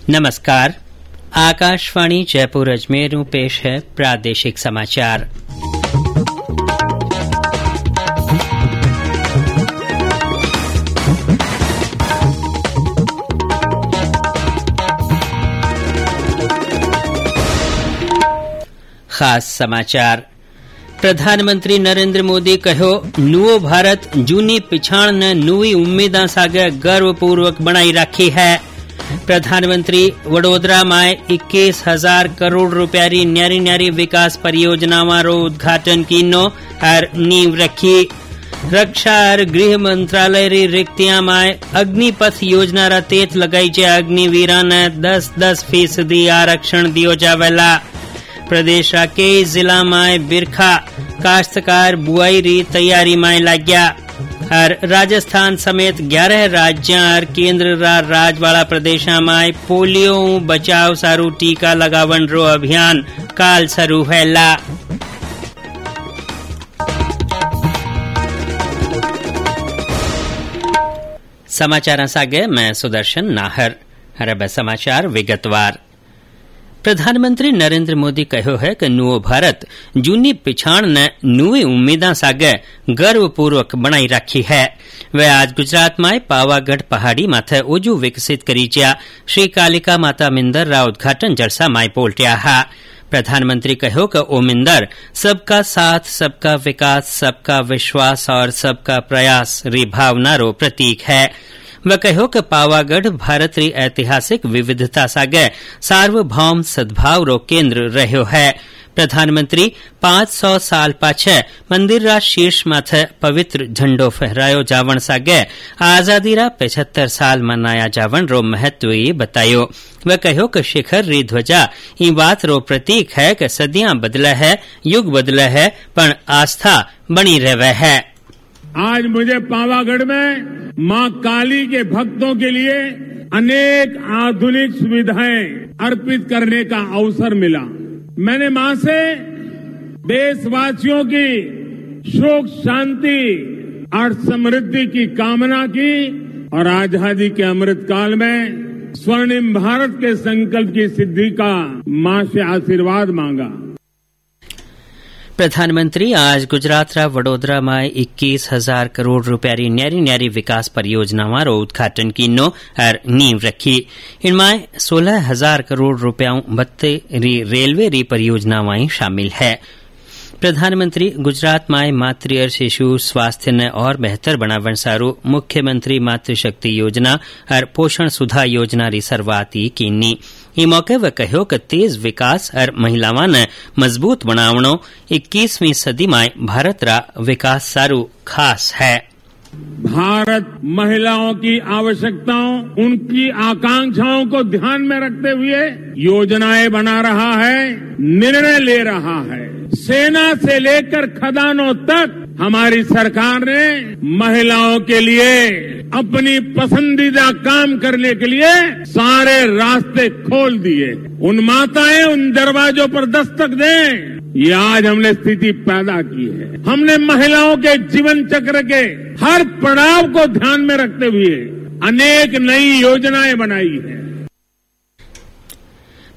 नमस्कार। आकाशवाणी जयपुर अजमेर में पेश है प्रादेशिक समाचार। खास समाचार। प्रधानमंत्री नरेंद्र मोदी कहो नुओ भारत जूनी पिछाण ने नवी उम्मीदा सागे गर्वपूर्वक बनाई राखी है। प्रधानमंत्री वडोदरा में 21,000 करोड़ रुपया री न्यारी न्यारी विकास परियोजनावां रो उद्घाटन कीनो और नींव रखी। रक्षा और गृह मंत्रालय री रिक्तियां में अग्निपथ योजना रा तेथ लगाई जे अग्निवीरा ने 10% आरक्षण दियो जावेला। प्रदेश रा कई जिला में बिरखा काश्तकार बुआई री तैयारी में लाग्या और राजस्थान समेत 11 राज्य और केंद्र राजवाड़ा प्रदेश में पोलियो बचाव सारू टीका लगावन रो अभियान काल शुरू हैला। समाचार सागे मैं सुदर्शन नाहर। अरब समाचार विगतवार। प्रधानमंत्री नरेंद्र मोदी कहो है कि नुओ भारत जूनी पिछाण ने नवी उम्मीदा सागे गर्वपूर्वक बनाई राखी है। वे आज गुजरात में पावागढ़ पहाड़ी माथे ओजू विकसित करीच्या श्री कालिका माता मिंदर रा उद्घाटन जलसा में बोलट्या हा। प्रधानमंत्री कहो कि ओ मिंदर सबका साथ, सबका विकास, सबका विश्वास और सबका प्रयास री भावना रो प्रतीक है। वह कहो कि पावागढ़ भारत री ऐतिहासिक विविधता सागे सार्वभौम सद्भाव रो केंद्र रह्यो है। प्रधानमंत्री 500 साल पाछे मंदिर रा शीर्ष माथे पवित्र झंडो फहरायो जावण सागे आजादी रा 75 साल मनाया जावण रो महत्व बतायो। वह कहो कि शिखर री ध्वजा ई बात रो प्रतीक है कि सदियां बदले है, युग बदले है, पर आस्था बनी रहे है। आज मुझे पावागढ़ में मां काली के भक्तों के लिए अनेक आधुनिक सुविधाएं अर्पित करने का अवसर मिला। मैंने मां से देशवासियों की सुख, शांति और समृद्धि की कामना की और आजादी के अमृत काल में स्वर्णिम भारत के संकल्प की सिद्धि का मां से आशीर्वाद मांगा। प्रधानमंत्री आज गुजरात रा वडोदरा में 21,000 करोड़ रुपया री न्यारी न्यारी विकास परियोजनावां रो उद्घाटन कीनो और नींव रखी। इनमें 16,000 करोड़ रुपया बत्ते री रेलवे री परियोजनावां शामिल है। प्रधानमंत्री गुजरात में मातृ और शिशु स्वास्थ्य ने और बेहतर बनावन सारू मुख्यमंत्री मातृशक्ति योजना और पोषण सुधा योजना री शुरुआत कीनी। ई मौके वह कहो कि तेज विकास और महिलावां ने मजबूत बनावणो 21वीं सदी में भारत रा विकास सारू खास है। भारत महिलाओं की आवश्यकताओं, उनकी आकांक्षाओं को ध्यान में रखते हुए योजनाएं बना रहा है, निर्णय ले रहा है। सेना से लेकर खदानों तक हमारी सरकार ने महिलाओं के लिए अपनी पसंदीदा काम करने के लिए सारे रास्ते खोल दिए। उन माताएं उन दरवाजों पर दस्तक दें, ये आज हमने स्थिति पैदा की है। हमने महिलाओं के जीवन चक्र के हर पड़ाव को ध्यान में रखते हुए अनेक नई योजनाएं बनाई है।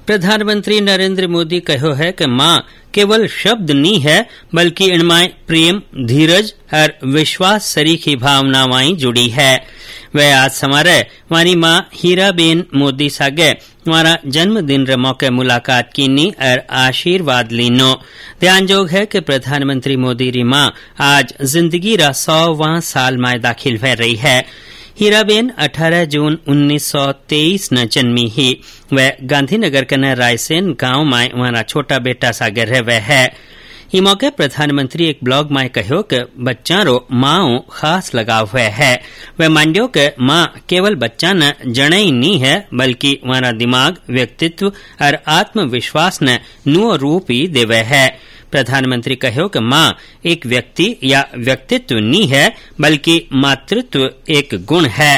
प्रधानमंत्री नरेंद्र मोदी कहो है कि मां केवल शब्द नहीं है, बल्कि इनमें प्रेम, धीरज और विश्वास सरीखी भावनाएं जुड़ी है। वह आज समारे मारी मां हीराबेन मोदी सागे मारा जन्मदिन रे मौके मुलाकात कीनी और आशीर्वाद लीनो। ध्यानजोग है कि प्रधानमंत्री मोदी री मां आज जिंदगी रा 100वां साल में दाखिल हो रही है। हीराबेन 18 जून 1923 न जन्मी ही। वह गांधीनगर के रायसेन गांव में वहां छोटा बेटा सागर रहे है। ई मौके प्रधानमंत्री एक ब्लॉग में कहो कि बच्चा रो माओ खास लगाव हुए है। वह मांडियो के मां केवल बच्चा न जने ही नहीं है, बल्कि वहां दिमाग, व्यक्तित्व और आत्मविश्वास ने नुओ रूप ही देवे है। प्रधानमंत्री कहो कि मां एक व्यक्ति या व्यक्तित्व नहीं है, बल्कि मातृत्व एक गुण है।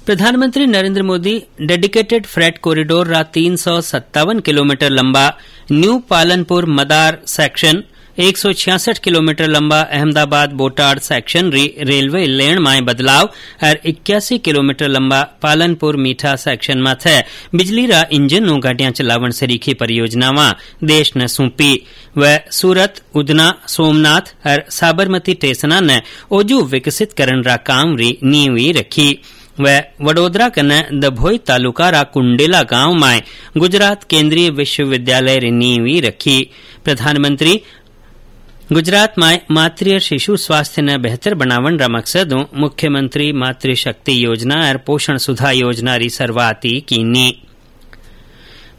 प्रधानमंत्री Narendra Modi dedicated freight corridor रा 357 किलोमीटर लंबा न्यू पालनपुर मदार सेक्शन 166 किलोमीटर लंबा अहमदाबाद बोटाड सेक्शन रेलवे लेन में बदलाव और 81 किलोमीटर लंबा पालनपुर मीठा सेक्शन में थे बिजली रा इंजन नु गाड़ियां चलावन सरीखी परियोजनावां देश ने सौंपी। वह सूरत, उदना, सोमनाथ और साबरमती स्टेशना ने ओजू विकसित करन रा काम री नींव रखी। वह वडोदरा कने दभोई तालुका रा कुंडेला गांव में गुजरात केंद्रीय विश्वविद्यालय री नींव रखी। प्रधानमंत्री गुजरात में मातृ शिशु स्वास्थ्य ने बेहतर बनावन रा मकसदों मुख्यमंत्री मातृशक्ति योजना और पोषण सुधा योजना री शुरुआत कीनी।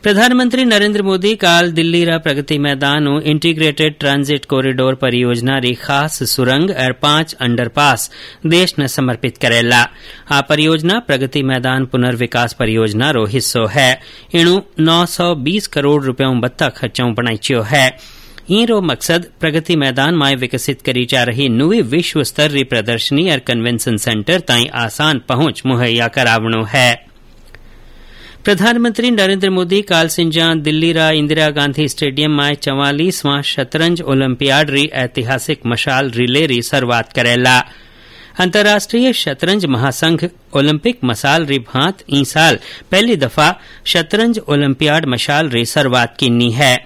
प्रधानमंत्री नरेंद्र मोदी काल दिल्ली रा Pragati Maidan integrated transit corridor परियोजना री खास सुरंग और 5 अंडरपास देश ने समर्पित करेला। आ परियोजना प्रगति मैदान पुनर्विकास परियोजना रो हिस्सो है। इणु 920 करोड़ रुपयों बत्ता खर्चों बनाइयो है। रो मकसद प्रगति मैदान में विकसित करी जा रही नवी विश्व स्तर री प्रदर्शनी और कन्वेंशन सेंटर ताई आसान पहुंच मुहैया करावणो है। प्रधानमंत्री नरेंद्र मोदी काल सिंजा दिल्ली रा इंदिरा गांधी स्टेडियम में 44वां शतरंज ओलंपियाड री ऐतिहासिक मशाल रिले री शुरुआत करेला। अंतर्राष्ट्रीय शतरंज महासंघ ओलंपिक मशाल री भांत ई साल पहली दफा शतरंज ओलंपियाड मशाल री शुरुआत कीनी है।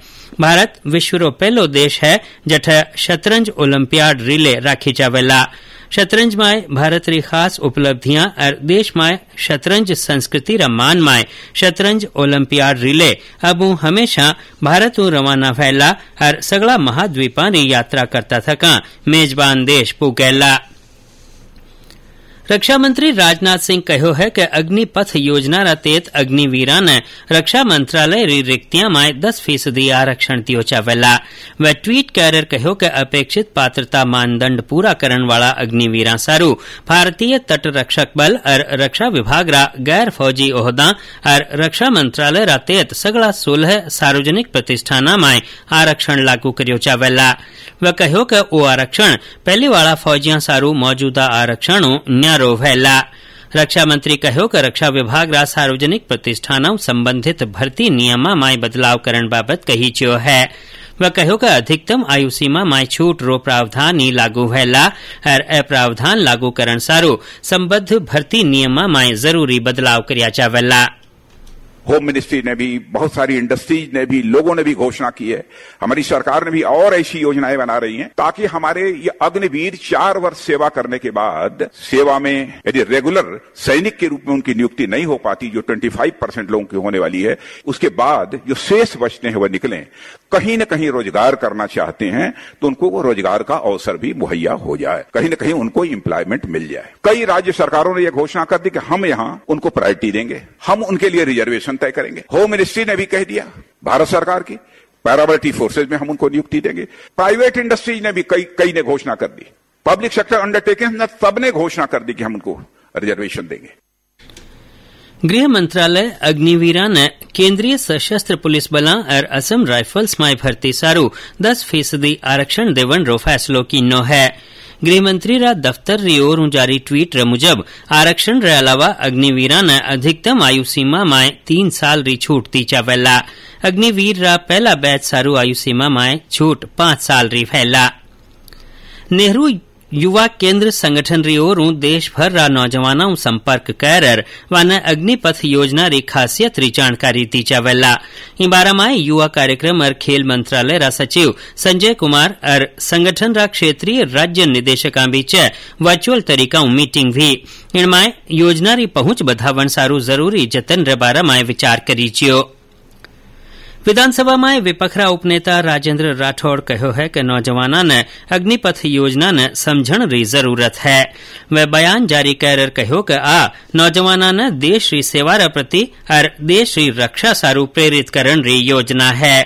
भारत विश्व रो पहलो देश है जठ शतरंज ओलंपियाड रिले राखी जावेला। शतरंज में भारत री खास उपलब्धियां और देश में शतरंज संस्कृति रा मान में शतरंज ओलंपियाड रिले अब हमेशा भारत रवाना फैला और सगला महाद्वीपा री यात्रा करता थका मेजबान देश पुगेला। रक्षा मंत्री राजनाथ सिंह कहो है कि अग्निपथ योजना रा तहत अग्निवीरा ने रक्षा मंत्रालय री रिक्तियां में 10% आरक्षण दियो चावेला। वह ट्वीट कर कहो कि अपेक्षित पात्रता मानदंड पूरा करन वाला अग्निवीरा सारू भारतीय तट रक्षक बल और रक्षा विभाग रा गैर फौजी ओहदा और रक्षा मंत्रालय रा तहत सगला 16 सार्वजनिक प्रतिष्ठाना में आरक्षण लागू करियो चावेला। वह कहो कि ओ आरक्षण पहले वाला फौजियां सारू मौजूदा आरक्षणों न्यारो भैला। रक्षा मंत्री कहो कि रक्षा विभाग रा सार्वजनिक प्रतिष्ठानों संबंधित भर्ती नियमा में बदलाव करन बाबत कही च्यो है। वह कहो कि अधिकतम आयु सीमा में छूट रो प्रावधान ही लागू भैला और ए प्रावधान लागू करन सारू संबद्ध भर्ती नियमा में जरूरी बदलाव करिया जावेला। होम मिनिस्ट्री ने भी, बहुत सारी इंडस्ट्रीज ने भी, लोगों ने भी घोषणा की है। हमारी सरकार ने भी और ऐसी योजनाएं बना रही हैं ताकि हमारे ये अग्निवीर 4 वर्ष सेवा करने के बाद सेवा में यदि रेगुलर सैनिक के रूप में उनकी नियुक्ति नहीं हो पाती, जो 25% लोगों की होने वाली है, उसके बाद जो शेष बचते हैं वह निकलें, कहीं न कहीं रोजगार करना चाहते हैं तो उनको वो रोजगार का अवसर भी मुहैया हो जाए, कहीं न कहीं उनको एम्प्लॉयमेंट मिल जाए। कई राज्य सरकारों ने यह घोषणा कर दी कि हम यहाँ उनको प्रायोरिटी देंगे, हम उनके लिए रिजर्वेशन तय करेंगे। होम मिनिस्ट्री ने भी कह दिया भारत सरकार की पैरामिलिट्री फोर्सेज में हम उनको नियुक्ति देंगे। प्राइवेट इंडस्ट्रीज ने भी कई ने घोषणा कर दी। पब्लिक सेक्टर अंडरटेकिंग ने सबने घोषणा कर दी कि हम उनको रिजर्वेशन देंगे। गृह मंत्रालय अग्निवीरा ने केंद्रीय सशस्त्र पुलिस बला और असम राइफल्स में भर्ती सारू 10% आरक्षण देवन रो फैसलो कीनो है। गृहमंत्री रा दफ्तर री ओर जारी ट्वीट रे मुजब आरक्षण रे अलावा अग्निवीरा ने अधिकतम आयु सीमा में 3 साल री छूट दी चावेला। अग्निवीर रा पहला बैच सारू आयु सीमा में छूट 5 साल री फैला। नेहरू युवा केंद्र संगठन री ओर देश भर रा नौजवानों संपर्क कर वाने अग्निपथ योजना री खासियत री जानकारी दी जावेला। बारा में युवा कार्यक्रम और खेल मंत्रालय रा सचिव संजय कुमार और संगठन रा क्षेत्रीय राज्य निदेशकां बीच वर्चुअल तरीका मीटिंग भी। इनमें योजना री पहुंच बढ़ावन सारू जरूरी जतन रे बारा में विचार करीजियो। विधानसभा में विपक्षरा उपनेता राजेंद्र राठौड़ कहो है कि नौजवाना ने अग्निपथ योजना ने समझण री जरूरत है। वह बयान जारी कर कहो कि आ नौजवाना ने देश री सेवा रा प्रति और देश री रक्षा सारू प्रेरित करन री योजना है।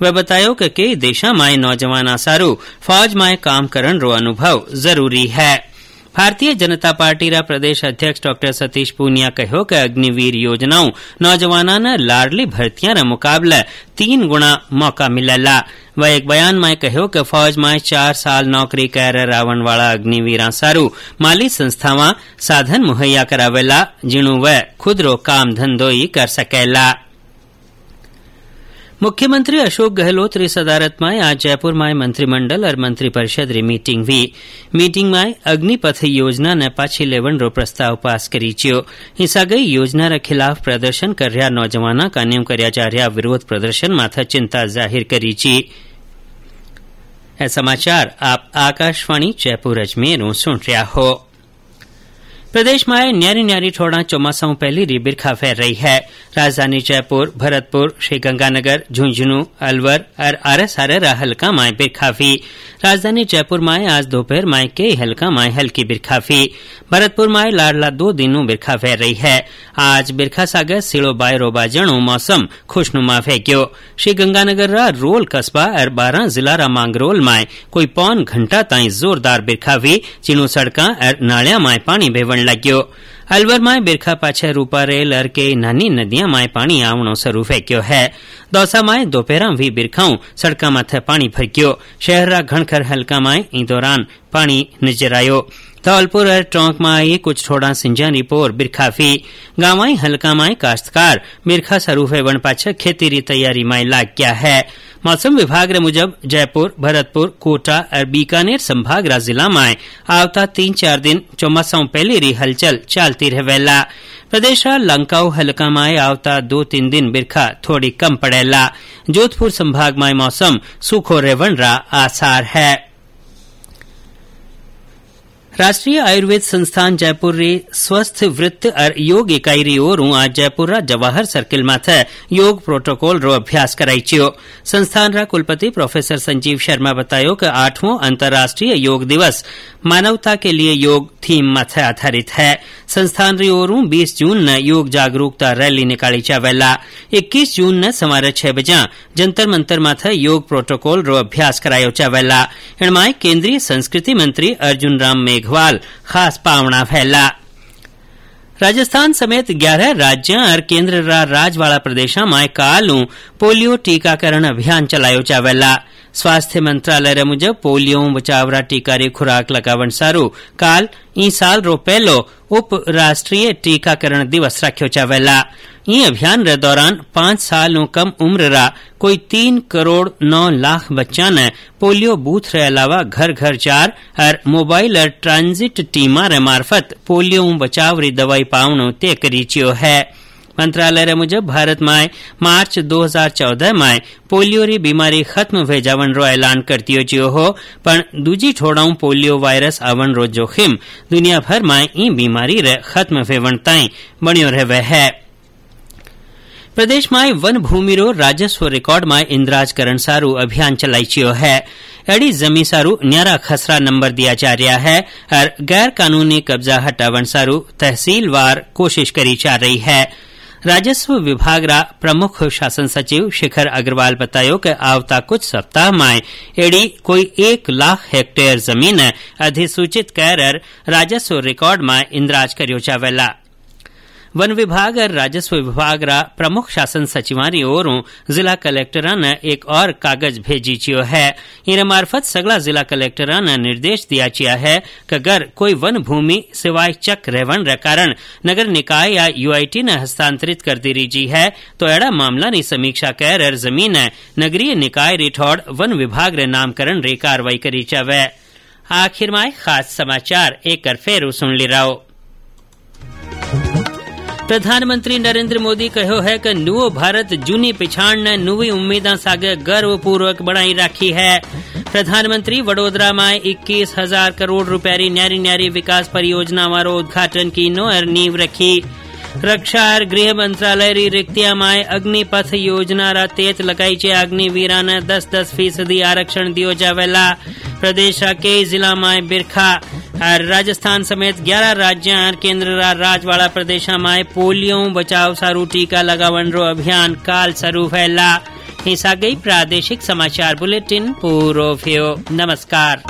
वह बतायो कि कई देशा में नौजवाना सारू फौज में काम करन रो अनुभव जरूरी है। भारतीय जनता पार्टी रा प्रदेश अध्यक्ष डॉ सतीश पूनिया कहो कि अग्निवीर योजनाओं नौजवाना ने लाडली भर्तियां रा मुकाबले 3 गुणा मौका मिलेला। वह एक बयान में कहो कि फौज में 4 साल नौकरी कर रावण वाला अग्निवीरा सारू माली संस्थावां साधन मुहैया करावेला जिणु वह खुद रो काम धंधो ही कर सकेला। मुख्यमंत्री अशोक गहलोत री सदारत में आज जयपुर में मंत्रिमंडल और मंत्रिपरिषद री मीटिंग हुई। मीटिंग में अग्निपथ योजना ने पाछी लेवन रो प्रस्ताव पास करी छियो। हिस्सा गई योजना रे खिलाफ प्रदर्शन कर रहा नौजवाना कान्यू करया जा रहा विरोध प्रदर्शन माथे चिंता जाहिर करी छी। ए समाचार आप आकाशवाणी जयपुर अजमेर सुन रहा हो। प्रदेश में न्यारी न्यारी ठोड़ा चौमासा पहली री बिरखा फैल रही है। राजधानी जयपुर, भरतपुर, श्रीगंगानगर, झुंझुनू, अलवर और आरएसआरएरा हल्का माय बिरखा हुई। राजधानी जयपुर में आज दोपहर में कई हल्का माय हल्की बिरखा हुई। भरतपुर में लाडला 2 दिनों बिरखा फैल रही है। आज बिरखा सागर सिलो बायरो बाजणो मौसम खुशनुमा फेंक्यो। श्रीगंगानगर रा रोल कस्बा और 12 जिला रा मांगरोल में कोई पौन घंटा ताई जोरदार बिरखा हुई, जिनो सड़का और नालिया में पानी बेवण लाग्यो। अलवर में बिरखा पाछे रूपा रेल और के नानी नदियां में पानी आवणो शरू फेंक्यो है। दौसा में दोपहर भी बिरखाऊ सड़का माथे पानी भर गयो। शहर रा घणखर हल्का में ई दौरान पानी नजर आयो। धौलपुर और टोंक में आई कुछ थोड़ा सिंजानी पोर बिरखा हुई। गांव हल्का में काश्तकार बिरखा शरू होवन पाछे खेती री तैयारी में लाग गया है। मौसम विभाग रे मुजब जयपुर, भरतपुर, कोटा और बीकानेर संभाग रा जिला में आवता 3-4 दिन चौमासा पहली री हलचल चलती रहेला। प्रदेश रा लंकाऊ हल्का में आवता 2-3 दिन बिरखा थोड़ी कम पड़ेला। जोधपुर संभाग में मौसम सूखो रेवन रा आसार है। राष्ट्रीय आयुर्वेद संस्थान जयपुर री स्वस्थ वृत्त और योग इकाई री ओर आज जयपुर रा जवाहर सर्किल माथे योग प्रोटोकॉल रो अभ्यास कराई छियो। संस्थान रा कुलपति प्रोफेसर संजीव शर्मा बतायो कि 8वां अंतर्राष्ट्रीय योग दिवस मानवता के लिए योग थीम माथे आधारित है। संस्थान री ओर 20 जून ने योग जागरूकता रैली निकाली जावेला। 21 जून ने सवारे 6 बजे जंतर मंतर माथे योग प्रोटोकॉल रो अभ्यास करायो जावेला। इनमें केंद्रीय संस्कृति मंत्री अर्जुन राम मेघवाल खास पावना फैला। राजस्थान समेत 11 राज्यों और केंद्र राजवाड़ा प्रदेशों में कालू पोलियो टीकाकरण अभियान चलायो जावेला। स्वास्थ्य मंत्रालय रे मुजब पोलियो बचावरा टीका री खुराक लगावन सारू काल ई साल रो पहलो उप राष्ट्रीय टीकाकरण दिवस रखियो जावेला। ई अभियान रे दौरान 5 साल कम उम्र रा कोई 3 करोड़ 9 लाख बच्चा ने पोलियो बूथ रे अलावा घर घर 4 और मोबाइल और ट्रांजिट टीमा रे मार्फत पोलियो बचाव री दवाई पावनो तय करी छियो है। मंत्रालय रे मुजब भारत में मार्च 2014 में पोलियो री बीमारी खत्म हो जावन रो ऐलान कर दियो जियो हो, पर दूजी ठोड़ाऊ पोलियो वायरस आवन रो जोखिम दुनिया भर में ई बीमारी रे खत्म होवन ताई बनियो रहे है। प्रदेश में वन भूमि रो राजस्व रिकॉर्ड में इंद्राज करण सारू अभियान चलाई छियो है। एडी जमी सारू न्यारा खसरा नंबर दिया जा रहा है और गैर कानूनी कब्जा हटावन सारू तहसीलवार कोशिश करी जा रही है। राजस्व विभाग रा प्रमुख शासन सचिव शिखर अग्रवाल बतायो कि आवता कुछ सप्ताह में एडी कोई 1 लाख हेक्टेयर जमीन अधिसूचित कर राजस्व रिकॉर्ड में इंद्राज करियो जावेला। वन विभाग और राजस्व विभाग रा प्रमुख शासन सचिवारी ओरों जिला कलेक्टरा ने एक और कागज भेजी छियो है। इन मार्फत सगला जिला कलेक्टरा ने निर्देश दिया चिया है कि अगर कोई वन भूमि सिवाय चक रेवन रे कारण नगर निकाय या यूआईटी ने हस्तांतरित कर दी रही है तो एड़ा मामला नी समीक्षा कर जमीन नगरीय निकाय रिठौड़ वन विभाग रे नामकरण रे कार्रवाई करी जावे। आखिर में खास समाचार एक फेरू सुन ली रहो। प्रधानमंत्री नरेंद्र मोदी कहो है कि नुओ भारत जूनी पिछाण ने नवी उम्मीदा सागे गर्वपूर्वक बढ़ाई राखी है। प्रधानमंत्री वडोदरा में 21,000 करोड़ रुपया री न्यारी न्यारी विकास परियोजना वारो उद्घाटन की नो और नींव रखी। रक्षा और गृह मंत्रालय री रिक्तिया में अग्निपथ योजना रा तेत लगाई चे अग्निवीरा ने 10-10% आरक्षण दियो जावेला। प्रदेश के जिला में बिरखा और राजस्थान समेत 11 राज्य और केंद्र राजवाड़ा प्रदेश में पोलियो बचाव सारू टीका लगावन रो अभियान काल शुरू फैला। हिस्सा गई प्रादेशिक समाचार बुलेटिन पूरो थियो। नमस्कार।